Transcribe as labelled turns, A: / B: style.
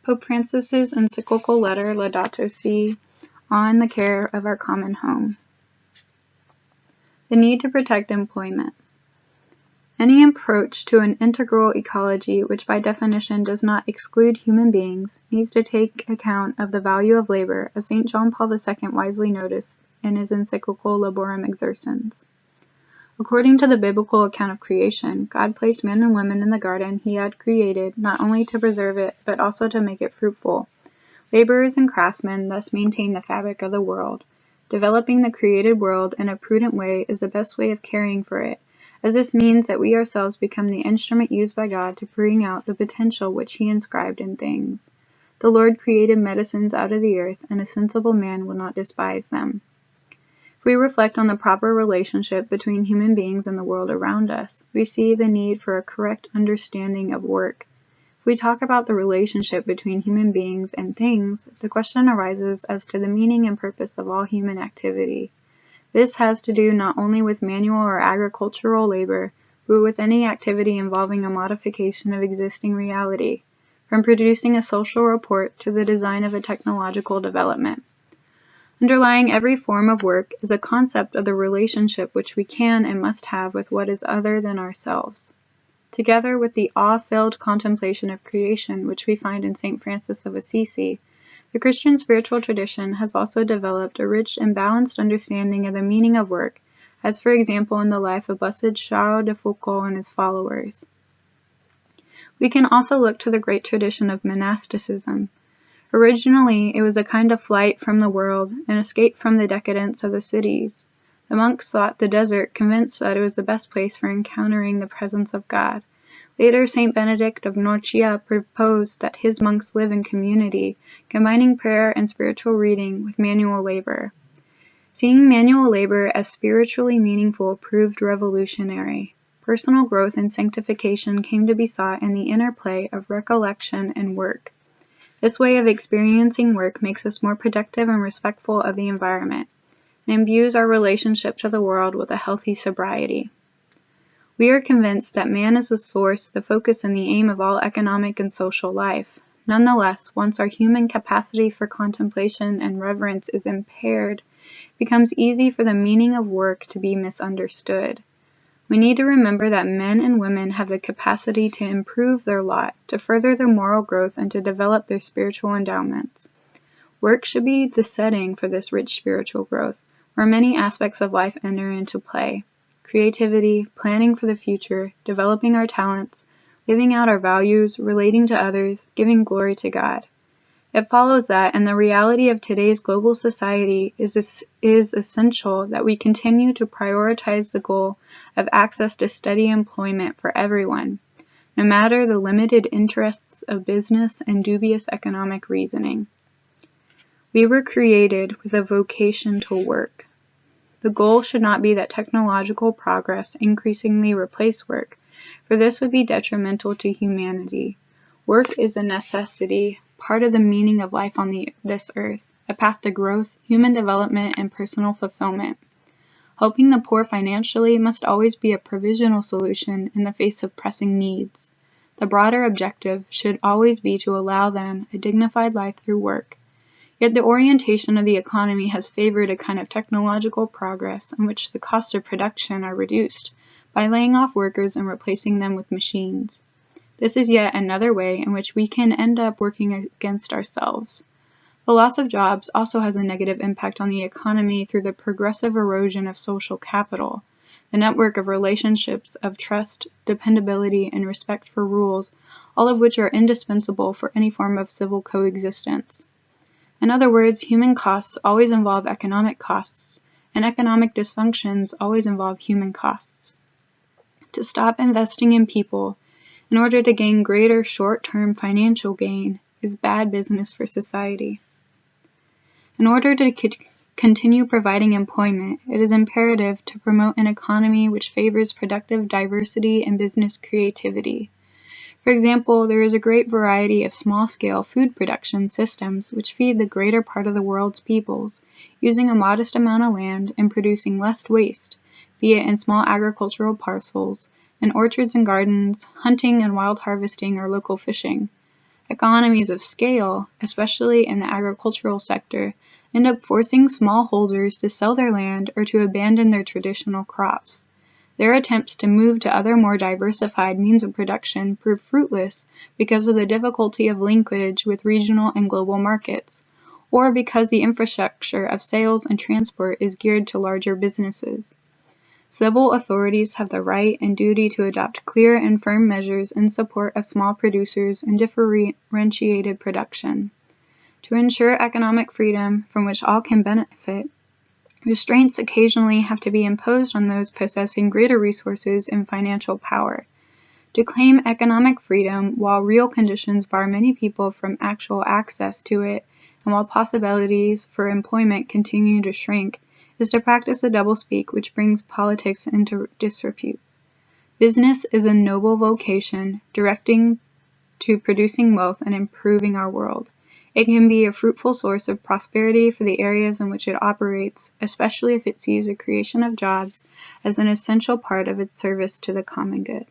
A: Pope Francis's encyclical letter Laudato Si on the care of our common home. The need to protect employment. Any approach to an integral ecology, which by definition does not exclude human beings, needs to take account of the value of labor, as St. John Paul II wisely noticed in his encyclical Laborem Exercens. According to the biblical account of creation, God placed men and women in the garden he had created, not only to preserve it, but also to make it fruitful. Laborers and craftsmen thus maintain the fabric of the world. Developing the created world in a prudent way is the best way of caring for it, as this means that we ourselves become the instrument used by God to bring out the potential which he inscribed in things. The Lord created medicines out of the earth, and a sensible man will not despise them. If we reflect on the proper relationship between human beings and the world around us, we see the need for a correct understanding of work. If we talk about the relationship between human beings and things, the question arises as to the meaning and purpose of all human activity. This has to do not only with manual or agricultural labor, but with any activity involving a modification of existing reality, from producing a social report to the design of a technological development. Underlying every form of work is a concept of the relationship which we can and must have with what is other than ourselves. Together with the awe-filled contemplation of creation which we find in St. Francis of Assisi, the Christian spiritual tradition has also developed a rich and balanced understanding of the meaning of work, as for example in the life of Blessed Charles de Foucauld and his followers. We can also look to the great tradition of monasticism. Originally, it was a kind of flight from the world, an escape from the decadence of the cities. The monks sought the desert, convinced that it was the best place for encountering the presence of God. Later, St. Benedict of Norcia proposed that his monks live in community, combining prayer and spiritual reading with manual labor. Seeing manual labor as spiritually meaningful proved revolutionary. Personal growth and sanctification came to be sought in the interplay of recollection and work. This way of experiencing work makes us more productive and respectful of the environment, and imbues our relationship to the world with a healthy sobriety. We are convinced that man is the source, the focus, and the aim of all economic and social life. Nonetheless, once our human capacity for contemplation and reverence is impaired, it becomes easy for the meaning of work to be misunderstood. We need to remember that men and women have the capacity to improve their lot, to further their moral growth, and to develop their spiritual endowments. Work should be the setting for this rich spiritual growth, where many aspects of life enter into play. Creativity, planning for the future, developing our talents, living out our values, relating to others, giving glory to God. It follows that in the reality of today's global society is essential that we continue to prioritize the goal of access to steady employment for everyone, no matter the limited interests of business and dubious economic reasoning. We were created with a vocation to work. The goal should not be that technological progress increasingly replace work, for this would be detrimental to humanity. Work is a necessity, part of the meaning of life on this earth, a path to growth, human development, and personal fulfillment. Helping the poor financially must always be a provisional solution in the face of pressing needs. The broader objective should always be to allow them a dignified life through work. Yet the orientation of the economy has favored a kind of technological progress in which the costs of production are reduced by laying off workers and replacing them with machines. This is yet another way in which we can end up working against ourselves. The loss of jobs also has a negative impact on the economy through the progressive erosion of social capital, the network of relationships of trust, dependability, and respect for rules, all of which are indispensable for any form of civil coexistence. In other words, human costs always involve economic costs, and economic dysfunctions always involve human costs. To stop investing in people in order to gain greater short-term financial gain is bad business for society. In order to continue providing employment, it is imperative to promote an economy which favors productive diversity and business creativity. For example, there is a great variety of small-scale food production systems which feed the greater part of the world's peoples, using a modest amount of land and producing less waste, be it in small agricultural parcels, in orchards and gardens, hunting and wild harvesting, or local fishing. Economies of scale, especially in the agricultural sector, end up forcing smallholders to sell their land or to abandon their traditional crops. Their attempts to move to other more diversified means of production prove fruitless because of the difficulty of linkage with regional and global markets, or because the infrastructure of sales and transport is geared to larger businesses. Civil authorities have the right and duty to adopt clear and firm measures in support of small producers and differentiated production. To ensure economic freedom from which all can benefit, restraints occasionally have to be imposed on those possessing greater resources and financial power. To claim economic freedom while real conditions bar many people from actual access to it, and while possibilities for employment continue to shrink, is to practice a doublespeak which brings politics into disrepute. Business is a noble vocation, directing to producing wealth and improving our world. It can be a fruitful source of prosperity for the areas in which it operates, especially if it sees the creation of jobs as an essential part of its service to the common good.